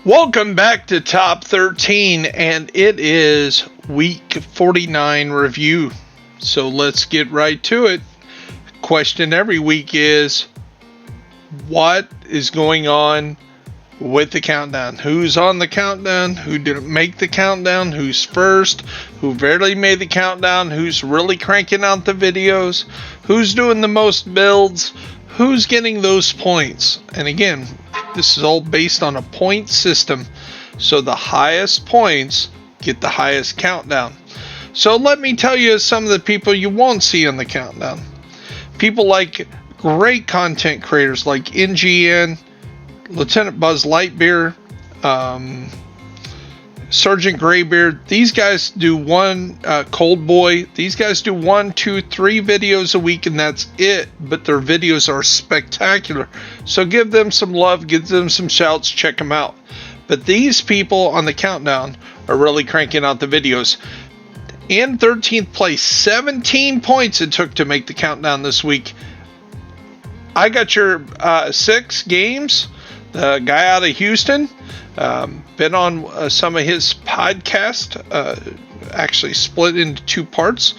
Welcome back to Top 13, and it is week 49 review. So let's get right to it. Question every week is, what is going on with the countdown? Who's on the countdown? Who didn't make the countdown? Who's first? Who barely made the countdown? Who's really cranking out the videos? Who's doing the most builds? Who's getting those points? And again, this is all based on a point system. So the highest points get the highest countdown. So let me tell you some of the people you won't see on the countdown. People like great content creators like NGN, Lieutenant Buzz Lightyear, Sergeant Graybeard. These guys do one, Cold Boy. These guys do 1, 2, 3 videos a week, and that's it. But their videos are spectacular. So give them some love, give them some shouts, check them out. But these people on the countdown are really cranking out the videos. In 13th place, 17 points it took to make the countdown this week. I got your 6 games. The guy out of Houston, been on some of his podcast, actually split into 2 parts.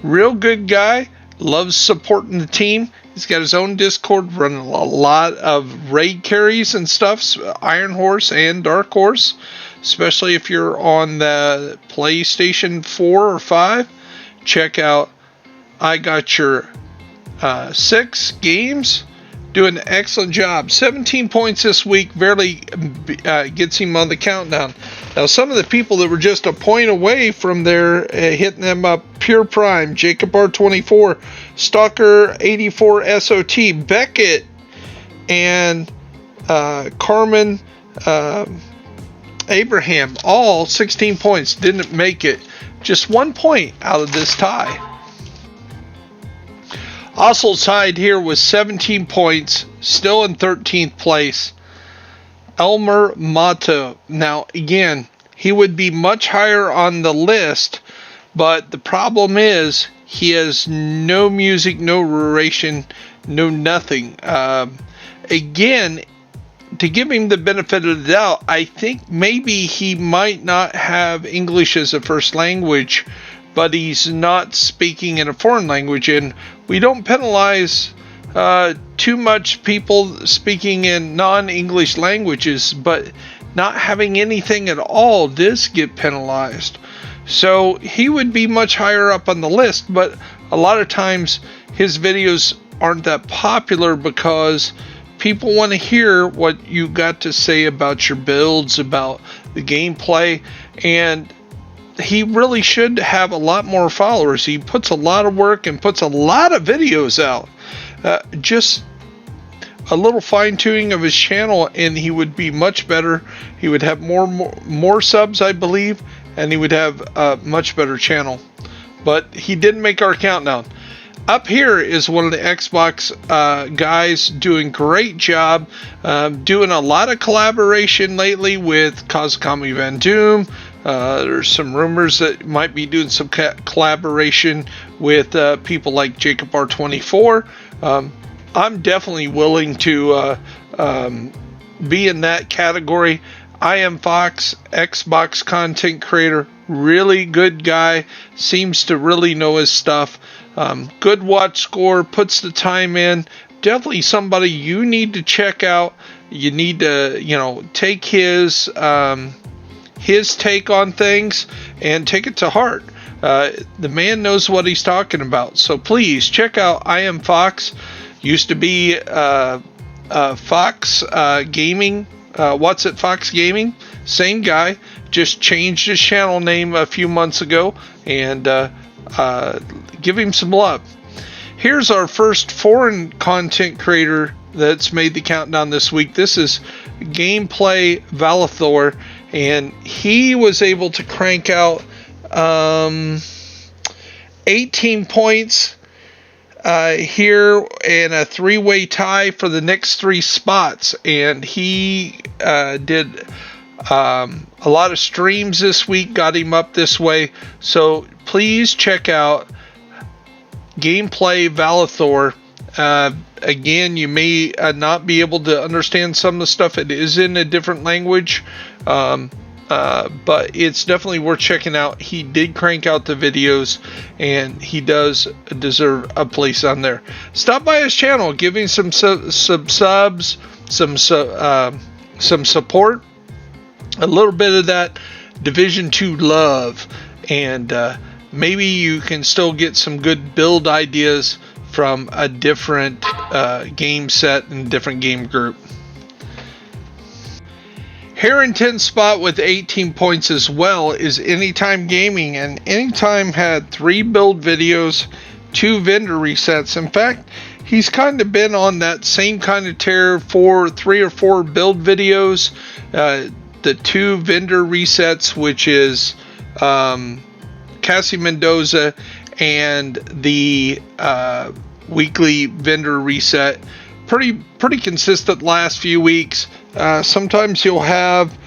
Real good guy, loves supporting the team. He's got his own Discord, running a lot of raid carries and stuff, Iron Horse and Dark Horse, especially if you're on the PlayStation 4 or 5. Check out I Got Your 6 games. Doing an excellent job. 17 points this week, barely gets him on the countdown. Now, some of the people that were just a point away from there, hitting them up: Pure Prime, Jacob R24, Stalker 84 SOT, Beckett, and Carmen Abraham, all 16 points, didn't make it. Just 1 point out of this tie. Also tied here with 17 points, still in 13th place, ELMER MONTA. Now, again, he would be much higher on the list, but the problem is he has no music, no narration, no nothing. Again, to give him the benefit of the doubt, I think maybe he might not have English as a first language, but he's not speaking in a foreign language, and we don't penalize too much people speaking in non-English languages, but not having anything at all does get penalized. So he would be much higher up on the list, but a lot of times his videos aren't that popular because people want to hear what you got to say about your builds, about the gameplay, and he really should have a lot more followers. He puts a lot of work and puts a lot of videos out. Just a little fine-tuning of his channel and he would be much better. He would have more subs, I believe, and he would have a much better channel. But he didn't make our countdown. Up here is one of the Xbox guys doing great job, doing a lot of collaboration lately with Kazakami Van Doom. There's some rumors that might be doing some collaboration with people like Jacob R24. I'm definitely willing to be in that category. I Am Fox, Xbox content creator, really good guy, seems to really know his stuff. Good watch score, puts the time in. Definitely somebody you need to check out. You need to, take his take on things and take it to heart. The man knows what he's talking about. So please check out I Am Fox. Used to be Fox Gaming. What's it, Fox Gaming? Same guy. Just changed his channel name a few months ago. And give him some love. Here's our first foreign content creator that's made the countdown this week. This is Gameplay VALITHOR, and he was able to crank out 18 points here in a 3-way tie for the next 3 spots, and he did a lot of streams this week, got him up this way. So please check out Gameplay VALITHOR Again, you may not be able to understand some of the stuff. It is in a different language, but it's definitely worth checking out. He did crank out the videos, and he does deserve a place on there. Stop by his channel, give him some subs, some support, a little bit of that Division 2 love, and maybe you can still get some good build ideas from a different game set and different game group. Harrington's spot with 18 points as well is Anytime Gaming, and Anytime had 3 build videos, 2 vendor resets. In fact, he's kind of been on that same kind of tear for 3 or 4 build videos, the 2 vendor resets, which is Cassie Mendoza and the weekly vendor reset. Pretty consistent last few weeks. Sometimes you'll have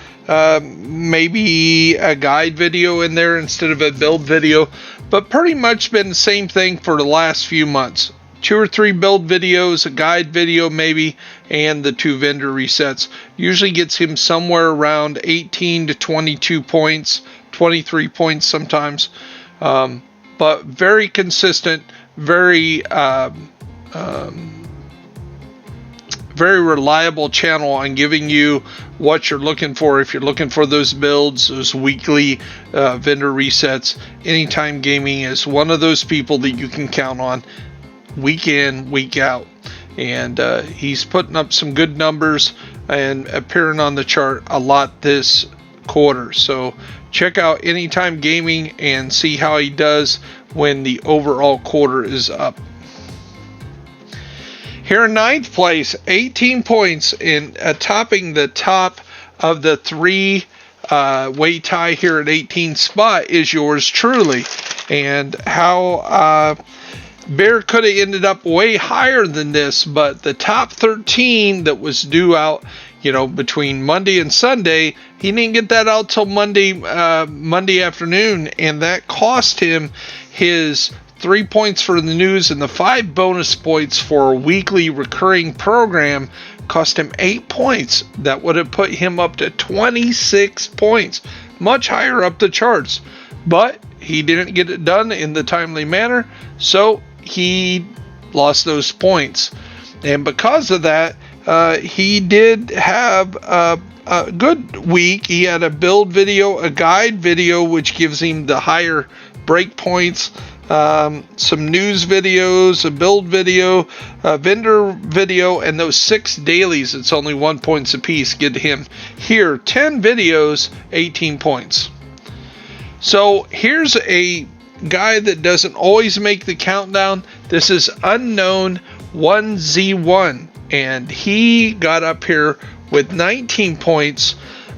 maybe a guide video in there instead of a build video, but pretty much been the same thing for the last few months. 2 or 3 build videos, a guide video maybe, and the 2 vendor resets. Usually gets him somewhere around 18 to 22 points, 23 points sometimes. But very consistent, very reliable channel on giving you what you're looking for. If you're looking for those builds, those weekly vendor resets, Anytime Gaming is one of those people that you can count on week in, week out. And he's putting up some good numbers and appearing on the chart a lot this quarter. So check out Anytime Gaming and see how he does when the overall quarter is up. Here in 9th place, 18 points in topping the top of the 3-way tie here at 18th spot is yours truly. And how Bear could have ended up way higher than this, but the top 13 that was due out, between Monday and Sunday, he didn't get that out till Monday afternoon, and that cost him his 3 points for the news and the 5 bonus points for a weekly recurring program. Cost him 8 points. That would have put him up to 26 points, much higher up the charts, but he didn't get it done in the timely manner, so he lost those points. And because of that, he did have a good week. He had a build video, a guide video, which gives him the higher break points, some news videos, a build video, a vendor video, and those 6 dailies. It's only 1 point apiece. Get him here 10 videos, 18 points. So here's a guy that doesn't always make the countdown. This is Unknown 1Z1, and he got up here with 19 points.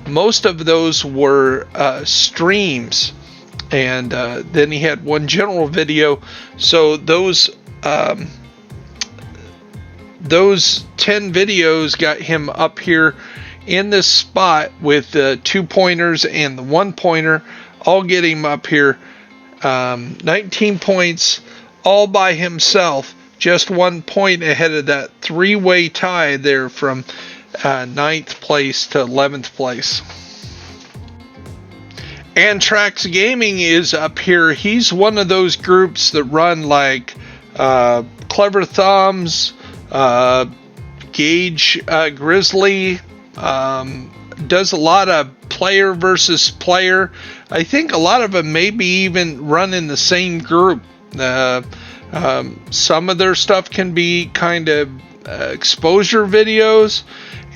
Most of those were streams, and then he had 1 general video. So those 10 videos got him up here in this spot with the 2 pointers and the 1 pointer, all get him up here. 19 points all by himself, just 1 point ahead of that 3-way tie there from 9th place to 11th place. Antrax Gaming is up here. He's one of those groups that run like Clever Thumbs, Gage Grizzly, does a lot of player versus player. I think a lot of them maybe even run in the same group. Some of their stuff can be kind of exposure videos,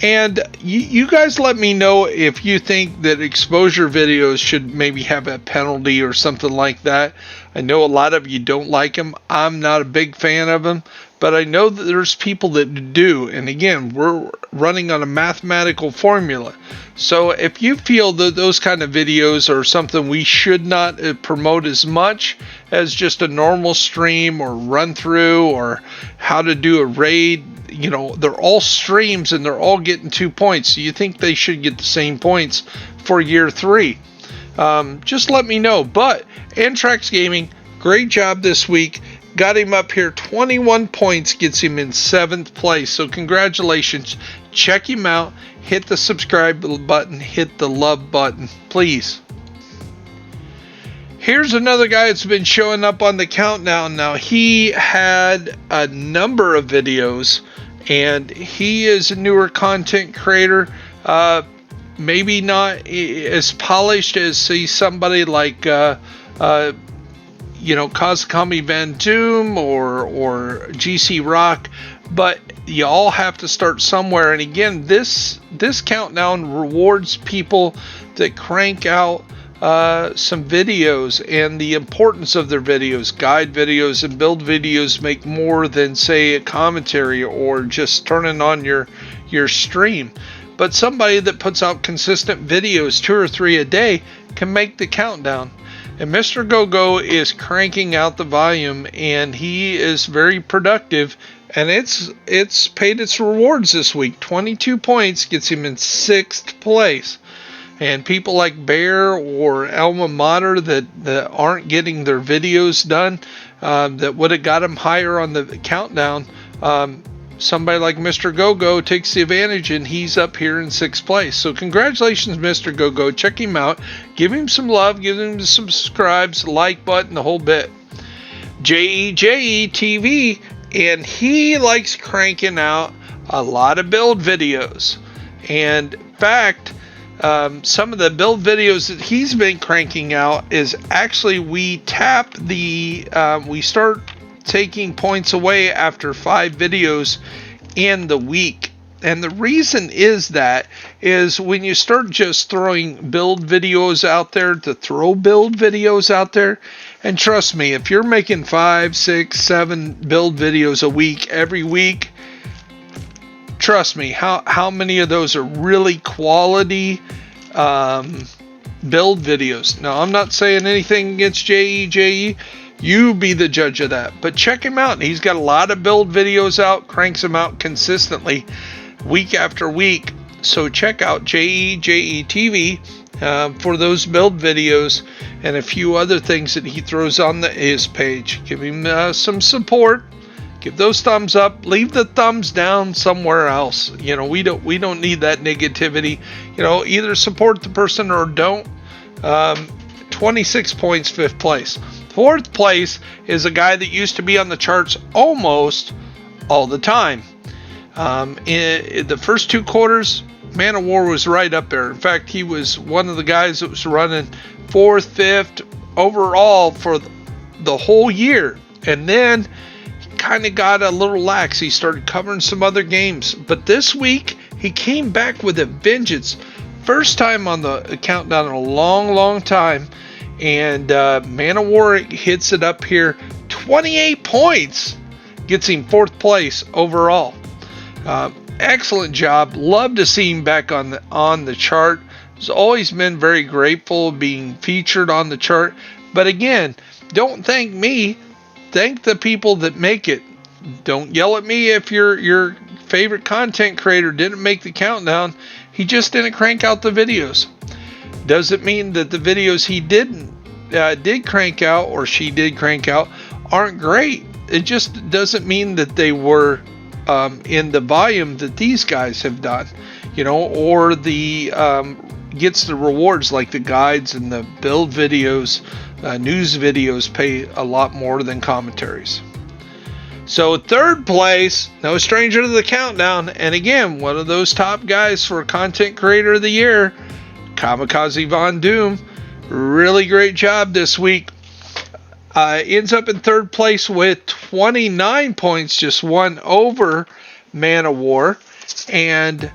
and you guys let me know if you think that exposure videos should maybe have a penalty or something like that. I know a lot of you don't like them. I'm not a big fan of them, but I know that there's people that do. And again, we're running on a mathematical formula. So if you feel that those kind of videos are something we should not promote as much as just a normal stream or run through or how to do a raid, they're all streams and they're all getting 2 points. So you think they should get the same points for year 3? Just let me know. But Antrax Gaming, great job this week. got him up here. 21 points gets him in 7th place. So congratulations. Check him out. Hit the subscribe button. Hit the love button, please. Here's another guy that's been showing up on the countdown. Now, he had a number of videos, and he is a newer content creator. Maybe not as polished as, say, somebody like Kazakami Van Doom or GC Rock, but you all have to start somewhere. And again, this countdown rewards people that crank out some videos, and the importance of their videos. Guide videos and build videos make more than, say, a commentary or just turning on your stream. But somebody that puts out consistent videos, 2 or 3 a day, can make the countdown. And Mr. GOGO is cranking out the volume, and he is very productive, and it's paid its rewards this week. 22 points gets him in 6th place. And people like Bear or Alma Mater that aren't getting their videos done, that would have got them higher on the countdown, somebody like Mr. GOGO takes the advantage, and he's up here in 6th place. So congratulations, Mr. GOGO. Check him out. Give him some love. Give him some subscribes, like button, the whole bit. JEJE-TV, and he likes cranking out a lot of build videos. And in fact, some of the build videos that he's been cranking out is actually we start taking points away after 5 videos in the week. And the reason is when you start just throwing build videos out there to throw build videos out there, and trust me, if you're making 5, 6, 7 build videos a week every week, trust me, how many of those are really quality build videos? Now, I'm not saying anything against JEJE. You be the judge of that. But check him out. He's got a lot of build videos out, cranks them out consistently week after week. So check out JEJE-TV for those build videos and a few other things that he throws on his page. Give him some support. Give those thumbs up. Leave the thumbs down somewhere else. We don't need that negativity. Either support the person or don't. 26 points, 5th place. 4th place is a guy that used to be on the charts almost all the time. In the first 2 quarters, MANAWAR was right up there. In fact, he was one of the guys that was running 4th, 5th overall for the whole year. And then kind of got a little lax. He started covering some other games, but this week he came back with a vengeance. First time on the countdown in a long time, and MANAWAR hits it up here. 28 points gets him 4th place overall. Excellent job. Love to see him back on the chart. He's always been very grateful being featured on the chart. But again, don't thank me. Thank the people that make it. Don't yell at me if your favorite content creator didn't make the countdown. He just didn't crank out the videos. Doesn't mean that the videos he did crank out, or she did crank out, aren't great. It just doesn't mean that they were in the volume that these guys have done, or the gets the rewards like the guides and the build videos. News videos pay a lot more than commentaries. So 3rd place, no stranger to the countdown, and again, one of those top guys for Content Creator of the Year, KAMIKAZE Von Doom. Really great job this week. Ends up in 3rd place with 29 points, just one over MANAWAR. And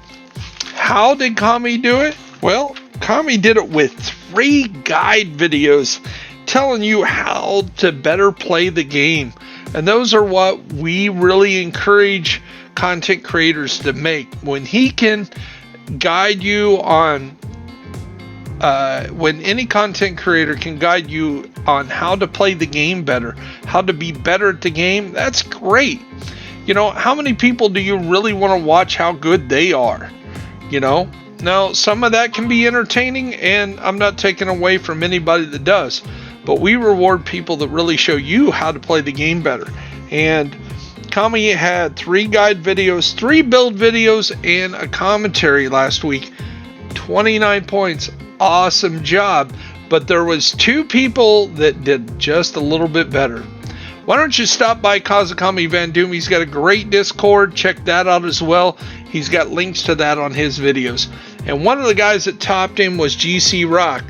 how did Kami do it? Well, Kami did it with 3 guide videos telling you how to better play the game. And those are what we really encourage content creators to make. When he can guide you on, when any content creator can guide you on how to play the game better, how to be better at the game, that's great. How many people do you really want to watch how good they are? Now, some of that can be entertaining, and I'm not taking away from anybody that does. but we reward people that really show you how to play the game better. And Kami had 3 guide videos, 3 build videos, and a commentary last week. 29 points. Awesome job. But there was 2 people that did just a little bit better. Why don't you stop by Kazakami Van Doom? He's got a great Discord. Check that out as well. He's got links to that on his videos. And one of the guys that topped him was GC Rock.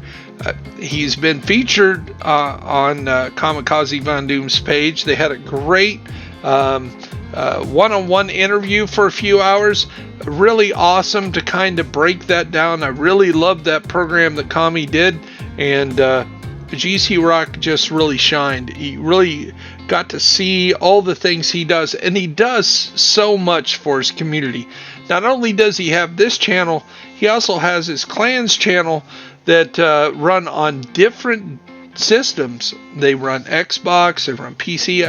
He's been featured on Kamikaze Van Doom's page. They had a great one-on-one interview for a few hours. Really awesome to kind of break that down. I really loved that program that Kami did, and GC Rock just really shined. He really got to see all the things he does, and he does so much for his community. Not only does he have this channel, he also has his clans channel that run on different systems. They run Xbox, they run PC,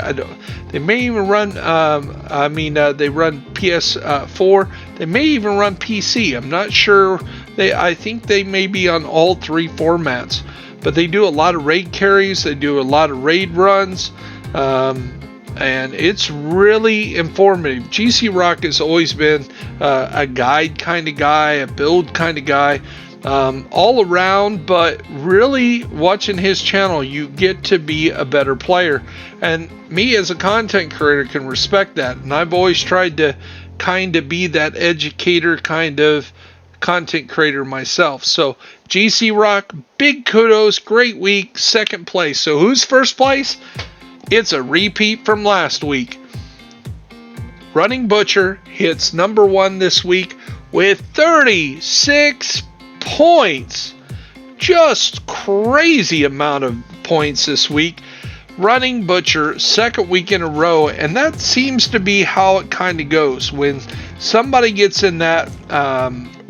they may even run they run PS4, they may even run PC. I'm not sure. I think they may be on all 3 formats, but they do a lot of raid carries, they do a lot of raid runs, and it's really informative. GC Rock has always been a guide kind of guy, a build kind of guy, all around, but really watching his channel, you get to be a better player. And me as a content creator can respect that. And I've always tried to kind of be that educator kind of content creator myself. So GC Rock, big kudos, great week, 2nd place. So who's 1st place? It's a repeat from last week. Running Butcher hits number 1 this week with 36 points. Just crazy amount of points this week. Running Butcher, 2nd week in a row, and that seems to be how it kind of goes when somebody gets in that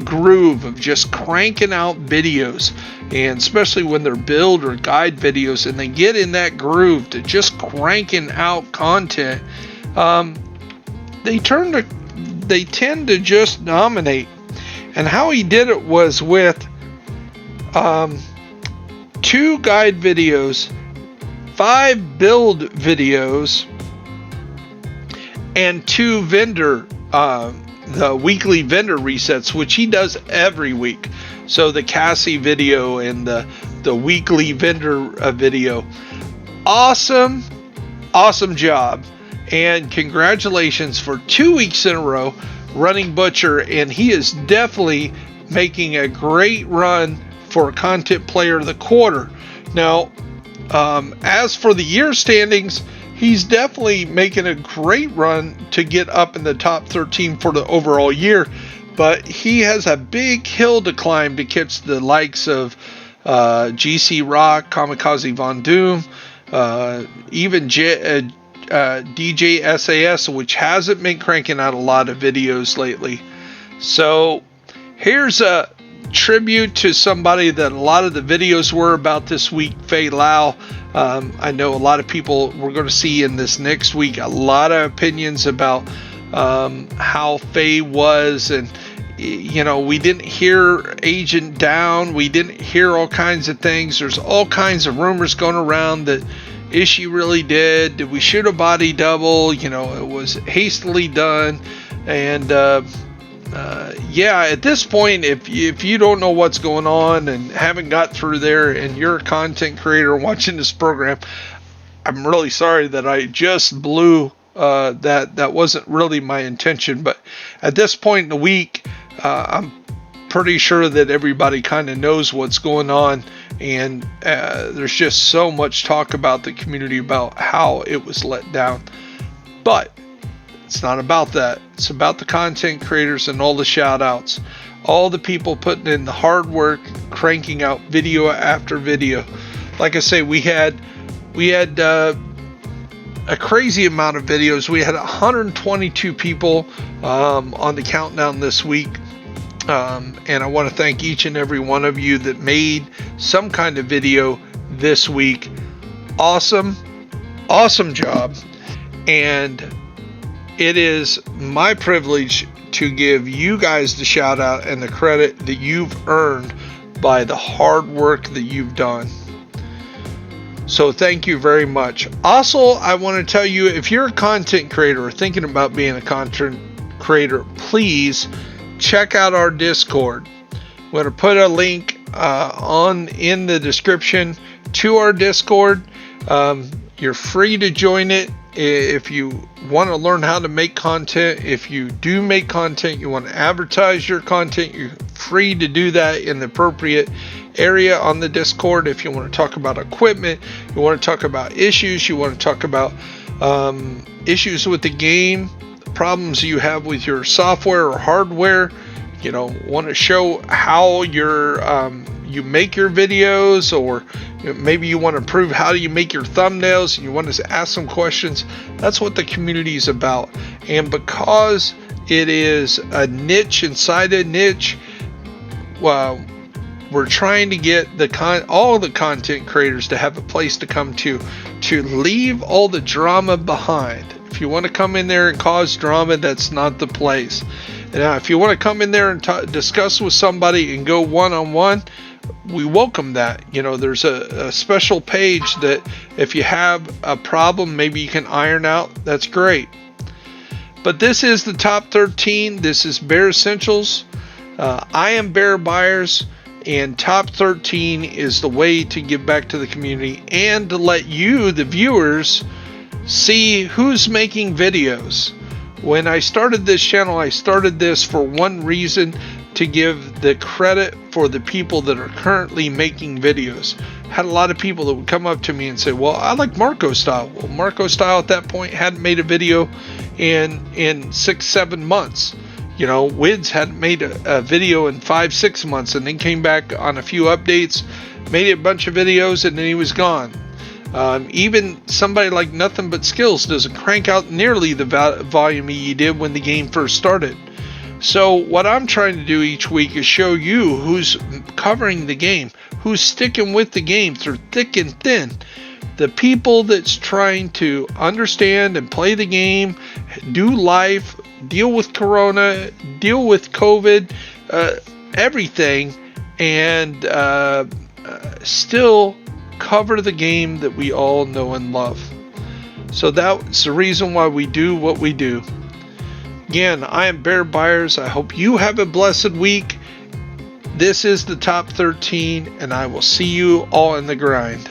groove of just cranking out videos, and especially when they're build or guide videos and they get in that groove to just cranking out content, they tend to just dominate. And how he did it was with 2 guide videos, 5 build videos, and 2 vendor, the weekly vendor resets, which he does every week. So the Cassie video and the weekly vendor video. Awesome job. And congratulations for 2 weeks in a row, Running Butcher, and he is definitely making a great run for Content Player of the Quarter. Now, as for the year standings, he's definitely making a great run to get up in the top 13 for the overall year, but he has a big hill to climb to catch the likes of GC Rock, Kamikaze Von Doom, even DJ SAS, which hasn't been cranking out a lot of videos lately. So here's a tribute to somebody that a lot of the videos were about this week, Faye Lau. I know a lot of people, we're going to see in this next week a lot of opinions about how Faye was, and we didn't hear Agent Down, we didn't hear all kinds of things. There's all kinds of rumors going around that is she really dead? Did we shoot a body double? It was hastily done. And yeah, at this point, if you don't know what's going on and haven't got through there, and you're a content creator watching this program, I'm really sorry that I just blew that wasn't really my intention. But at this point in the week, I'm pretty sure that everybody kind of knows what's going on. And there's just so much talk about the community about how it was let down. But it's not about that. It's about the content creators and all the shout outs. All the people putting in the hard work, cranking out video after video. Like I say, we had a crazy amount of videos. We had 122 people on the countdown this week. And I want to thank each and every one of you that made some kind of video this week. Awesome job. And it is my privilege to give you guys the shout out and the credit that you've earned by the hard work that you've done. So thank you very much. Also, I want to tell you, if you're a content creator or thinking about being a content creator, please check out our Discord. I'm going to put a link in the description to our Discord. You're free to join it if you want to learn how to make content. If you do make content, you want to advertise your content, you're free to do that in the appropriate area on the Discord. If you want to talk about equipment, you want to talk about issues, you want to talk about issues with the game, problems you have with your software or hardware, you know, want to show how you make your videos, or maybe you want to prove how you make your thumbnails and you want to ask some questions. That's what the community is about. And because it is a niche inside a niche, we're trying to get all the content creators to have a place to come to leave all the drama behind. If you want to come in there and cause drama, that's not the place. Now, if you want to come in there and discuss with somebody and go one-on-one, we welcome that. You know, there's a special page that if you have a problem, maybe you can iron out. That's great. But this is the top 13. This is Bear Essentials. I am Bear BYERS. And top 13 is the way to give back to the community and to let you, the viewers, see who's making videos. When I started this channel, I started this for one reason: to give the credit for the people that are currently making videos. I had a lot of people that would come up to me and say, well, I like Marco Style. Well, Marco Style at that point hadn't made a video in 6-7 months. You know, Wids hadn't made a video in 5-6 months, and then came back on a few updates, made a bunch of videos, and then he was gone. Even somebody like Nothing But Skills doesn't crank out nearly the volume he did when the game first started. So what I'm trying to do each week is show you who's covering the game, who's sticking with the game through thick and thin. The people that's trying to understand and play the game, do life, deal with Corona, deal with COVID, everything, and still cover the game that we all know and love. So that's the reason why we do what we do. Again, I am Bear BYERS. I hope you have a blessed week. This is the top 13, and I will see you all in the grind.